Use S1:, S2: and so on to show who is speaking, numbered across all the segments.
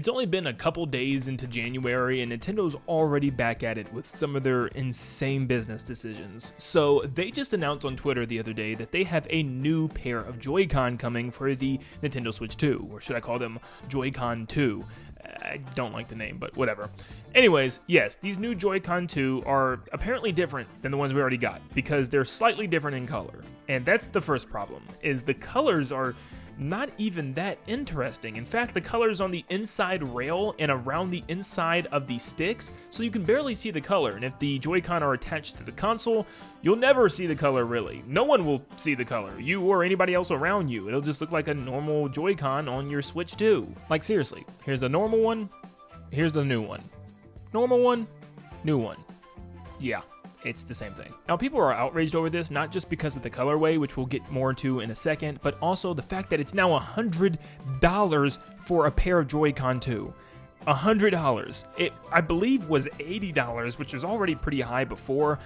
S1: It's only been a couple days into January and Nintendo's already back at it with some of their insane business decisions. So they just announced on Twitter the other day that they have a new pair of Joy-Con coming for the Nintendo Switch 2, or should I call them Joy-Con 2? I don't like the name, but whatever. Anyways, yes, these new Joy-Con 2 are apparently different than the ones we already got because they're slightly different in color. And that's the first problem, is the colors are not even that interesting. In fact, the colors on the inside rail and around the inside of the sticks, so you can barely see the color. And if the Joy-Con are attached to the console, you'll never see the color really. No one will see the color, you or anybody else around you. It'll just look like a normal Joy-Con on your Switch 2. Like seriously, here's the normal one, here's the new one. Normal one, new one. Yeah. It's the same thing. Now, people are outraged over this, not just because of the colorway, which we'll get more into in a second, but also the fact that it's now $100 for a pair of Joy-Con 2. $100. It, I believe, was $80, which was already pretty high before.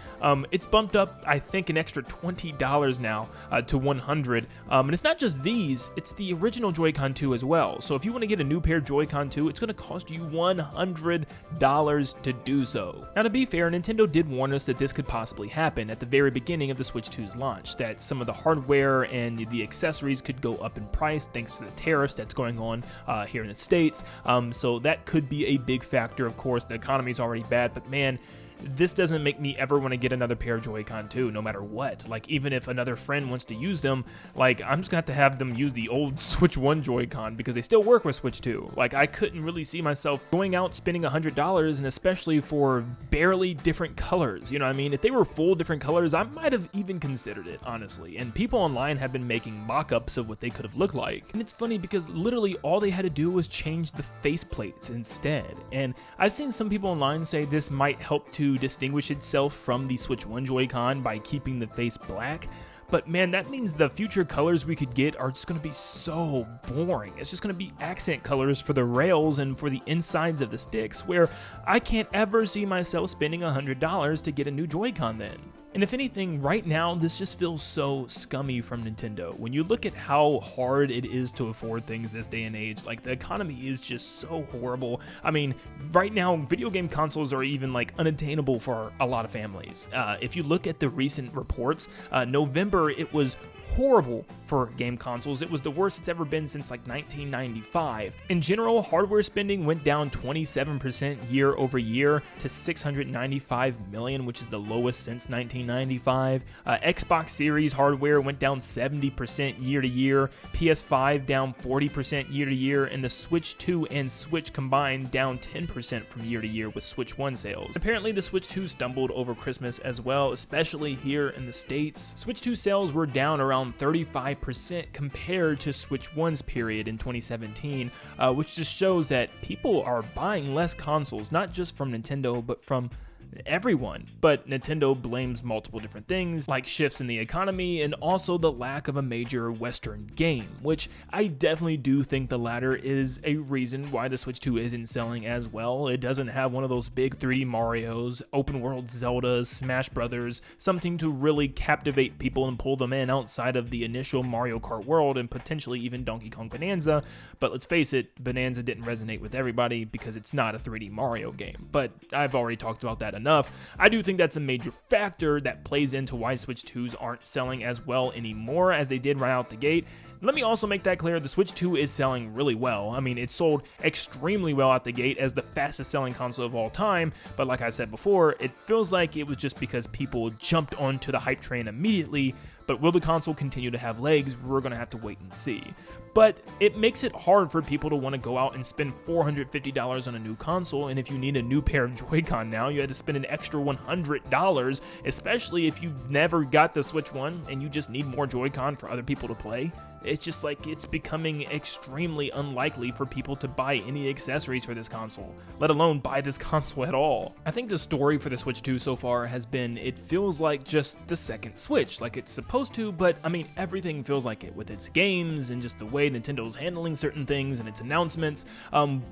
S1: It's bumped up, I think, an extra $20 now to $100. And it's not just these, it's the original Joy-Con 2 as well. So if you want to get a new pair of Joy-Con 2, it's going to cost you $100 to do so. Now, to be fair, Nintendo did warn us that this could possibly happen at the very beginning of the Switch 2's launch, that some of the hardware and the accessories could go up in price thanks to the tariffs that's going on here in the States. So that could be a big factor. Of course, the economy is already bad, but man, this doesn't make me ever want to get another pair of Joy-Con 2, no matter what. Like, even if another friend wants to use them, like, I'm just going to have them use the old Switch 1 Joy-Con because they still work with Switch 2. Like, I couldn't really see myself going out spending $100, and especially for barely different colors. You know what I mean? If they were full different colors, I might have even considered it, honestly. And people online have been making mock-ups of what they could have looked like. And it's funny because literally all they had to do was change the faceplates instead. And I've seen some people online say this might help to distinguish itself from the Switch 1 Joy-Con by keeping the face black. But man, that means the future colors we could get are just going to be so boring. It's just going to be accent colors for the rails and for the insides of the sticks, where I can't ever see myself spending $100 to get a new Joy-Con then. And if anything, right now, this just feels so scummy from Nintendo. When you look at how hard it is to afford things this day and age, like, the economy is just so horrible. I mean, right now, video game consoles are even, like, unattainable for a lot of families. If you look at the recent reports, November, it was horrible for game consoles. It was the worst it's ever been since like 1995. In general, hardware spending went down 27% year over year to $695 million, which is the lowest since 1995. Xbox Series hardware went down 70% year to year, PS5 down 40% year to year, and the Switch 2 and Switch combined down 10% from year to year with Switch 1 sales. Apparently, the Switch 2 stumbled over Christmas as well, especially here in the States. Switch 2 sales were down around 35% compared to Switch 1's period in 2017, which just shows that people are buying less consoles, not just from Nintendo, but from everyone. But Nintendo blames multiple different things, like shifts in the economy and also the lack of a major Western game, which I definitely do think the latter is a reason why the Switch 2 isn't selling as well. It doesn't have one of those big 3D Marios, open world Zeldas, Smash Brothers, something to really captivate people and pull them in outside of the initial Mario Kart world and potentially even Donkey Kong Bonanza. But let's face it, Bonanza didn't resonate with everybody because it's not a 3D Mario game. But I've already talked about that enough. I do think that's a major factor that plays into why Switch 2s aren't selling as well anymore as they did right out the gate. Let me also make that clear, the Switch 2 is selling really well. I mean, it sold extremely well out the gate as the fastest selling console of all time, but like I said before, it feels like it was just because people jumped onto the hype train immediately. But will the console continue to have legs? We're going to have to wait and see. But it makes it hard for people to want to go out and spend $450 on a new console, and if you need a new pair of Joy-Con now, you had to spend an extra $100, especially if you never got the Switch 1 and you just need more Joy-Con for other people to play. It's just like it's becoming extremely unlikely for people to buy any accessories for this console, let alone buy this console at all. I think the story for the Switch 2 so far has been, it feels like just the second Switch, like it's supposed to, but I mean, everything feels like it with its games and just the way Nintendo's handling certain things and its announcements,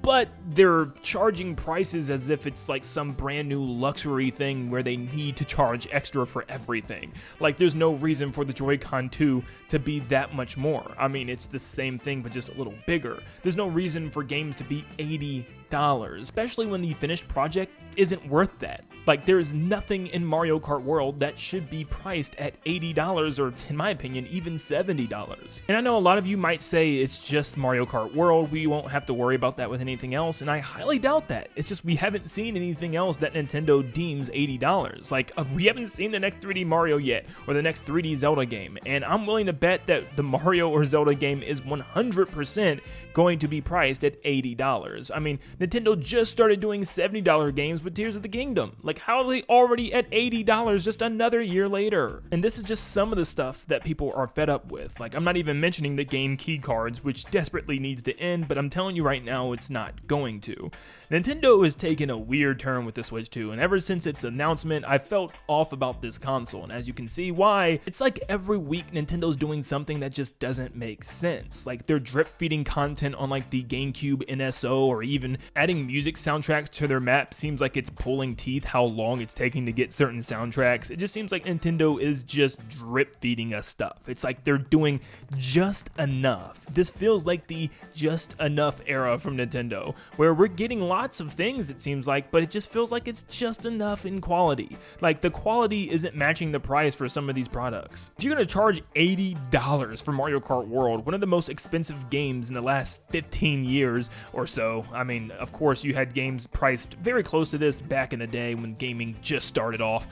S1: but they're charging prices as if it's like some brand new luxury thing where they need to charge extra for everything. Like, there's no reason for the Joy-Con 2 to be that much more. more. I mean, it's the same thing, but just a little bigger. There's no reason for games to be $80, especially when the finished project isn't worth that. Like, there's nothing in Mario Kart World that should be priced at $80 or, in my opinion, even $70. And I know a lot of you might say it's just Mario Kart World, we won't have to worry about that with anything else, and I highly doubt that. It's just we haven't seen anything else that Nintendo deems $80. Like, we haven't seen the next 3D Mario yet, or the next 3D Zelda game, and I'm willing to bet that the Mario or Zelda game is 100% going to be priced at $80. I mean, Nintendo just started doing $70 games with Tears of the Kingdom. Like, how are they already at $80 just another year later? And this is just some of the stuff that people are fed up with. Like, I'm not even mentioning the game key cards, which desperately needs to end, but I'm telling you right now, it's not going to. Nintendo has taken a weird turn with the Switch 2, and ever since its announcement, I felt off about this console, and as you can see why, it's like every week Nintendo's doing something that just doesn't make sense. Like, they're drip-feeding content on like the GameCube NSO, or even adding music soundtracks to their map seems like it's pulling teeth how long it's taking to get certain soundtracks. It just seems like Nintendo is just drip-feeding us stuff. It's like they're doing just enough. This feels like the just enough era from Nintendo, where we're getting lots of things, it seems like, but it just feels like it's just enough in quality. Like, the quality isn't matching the price for some of these products. If you're gonna charge $80 for Mario Kart World, one of the most expensive games in the last 15 years or so, I mean, of course, you had games priced very close to this back in the day when gaming just started off,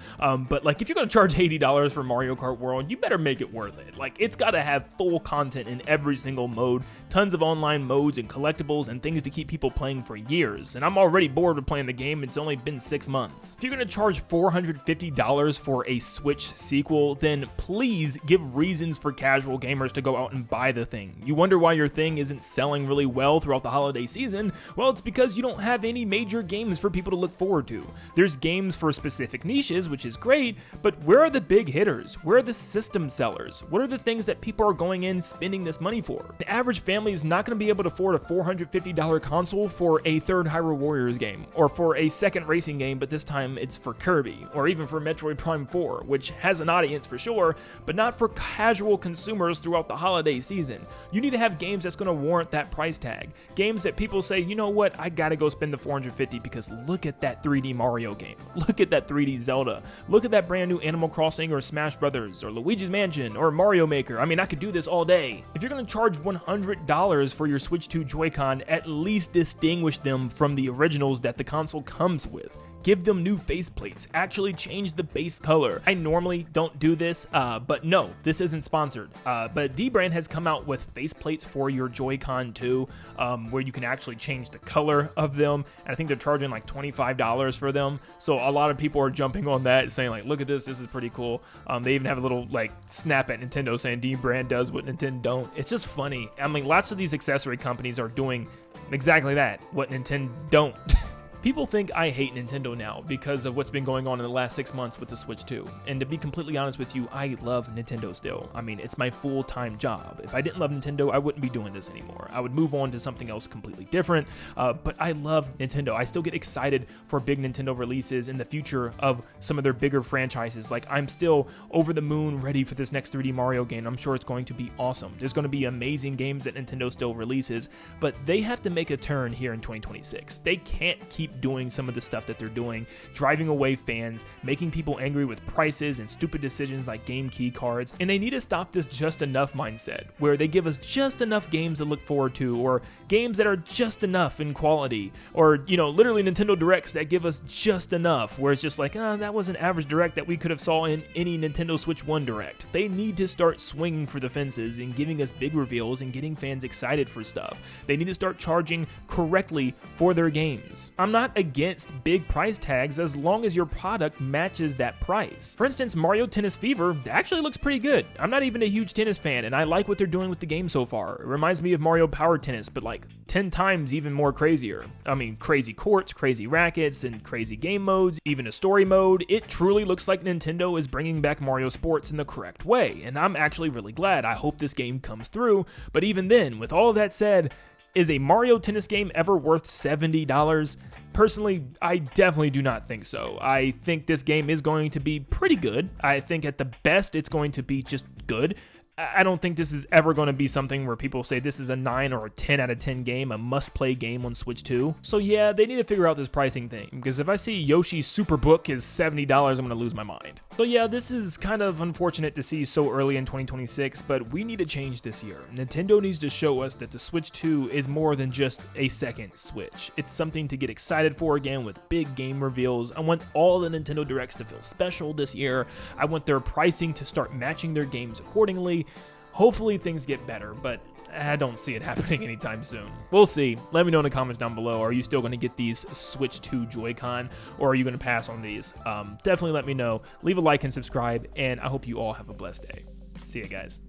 S1: but like, if you're gonna charge $80 for Mario Kart World, you better make it worth it. Like, it's gotta have full content in every single mode, tons of online modes and collectibles and things to keep people playing for years. And I'm already bored with playing the game, it's only been 6 months. If you're gonna charge $450 for a Switch sequel, then please give reasons for casual gamers to go out and buy the thing. You wonder why your thing isn't selling really well throughout the holiday season? Well, it's because you don't have any major games for people to look forward to. There's games for specific niches, which is great, but where are the big hitters? Where are the system sellers? What are the things that people are going in spending this money for? The average family is not going to be able to afford a $450 console for a third Hyrule Warriors game, or for a second racing game, but this time it's for Kirby, or even for Metroid Prime 4, which has an audience for sure, but not for casual consumers throughout the holiday season. You need to have games that's going to warrant that price tag. Games that people say, you know what, I gotta go spend the $450 because look at that 3D Mario game. Look at that 3D Zelda. Look at that brand new Animal Crossing or Smash Brothers or Luigi's Mansion or Mario Maker. I mean, I could do this all day. If you're gonna charge $100 for your Switch 2 Joy-Con, at least distinguish them from the originals that the console comes with. Give them new faceplates, actually change the base color. I normally don't do this, but no, this isn't sponsored. But D-Brand has come out with faceplates for your Joy-Con 2, where you can actually change the color of them, and I think they're charging like $25 for them, so a lot of people are jumping on that, saying like, look at this is pretty cool. They even have a little like snap at Nintendo saying D-Brand does what Nintendo don't. It's just funny. I mean, lots of these accessory companies are doing exactly that, what Nintendo don't. People think I hate Nintendo now because of what's been going on in the last 6 months with the Switch 2. And to be completely honest with you, I love Nintendo still. I mean, it's my full-time job. If I didn't love Nintendo, I wouldn't be doing this anymore. I would move on to something else completely different, but I love Nintendo. I still get excited for big Nintendo releases in the future of some of their bigger franchises. Like, I'm still over the moon ready for this next 3D Mario game. I'm sure it's going to be awesome. There's going to be amazing games that Nintendo still releases, but they have to make a turn here in 2026. They can't keep doing some of the stuff that they're doing, driving away fans, making people angry with prices and stupid decisions like game key cards, and they need to stop this just enough mindset, where they give us just enough games to look forward to, or games that are just enough in quality, or, you know, literally Nintendo Directs that give us just enough, where it's just like, that was an average Direct that we could have saw in any Nintendo Switch 1 Direct. They need to start swinging for the fences and giving us big reveals and getting fans excited for stuff. They need to start charging correctly for their games. I'm not against big price tags as long as your product matches that price. For instance, Mario Tennis Fever actually looks pretty good. I'm not even a huge tennis fan, and I like what they're doing with the game so far. It reminds me of Mario Power Tennis, but like 10 times even more crazier. I mean, crazy courts, crazy rackets, and crazy game modes, even a story mode. It truly looks like Nintendo is bringing back Mario Sports in the correct way, and I'm actually really glad. I hope this game comes through, but even then, with all of that said, is a Mario Tennis game ever worth $70? Personally, I definitely do not think so. I think this game is going to be pretty good. I think at the best, it's going to be just good. I don't think this is ever going to be something where people say this is a 9 or a 10 out of 10 game, a must-play game on Switch 2. So yeah, they need to figure out this pricing thing, because if I see Yoshi's Superbook is $70, I'm going to lose my mind. So yeah, this is kind of unfortunate to see so early in 2026, but we need a change this year. Nintendo needs to show us that the Switch 2 is more than just a second Switch. It's something to get excited for again with big game reveals. I want all the Nintendo Directs to feel special this year. I want their pricing to start matching their games accordingly. Hopefully things get better, but I don't see it happening anytime soon. We'll see. Let me know in the comments down below. Are you still going to get these Switch 2 Joy-Con, or are you going to pass on these? Definitely let me know. Leave a like and subscribe, and I hope you all have a blessed day. See ya, guys.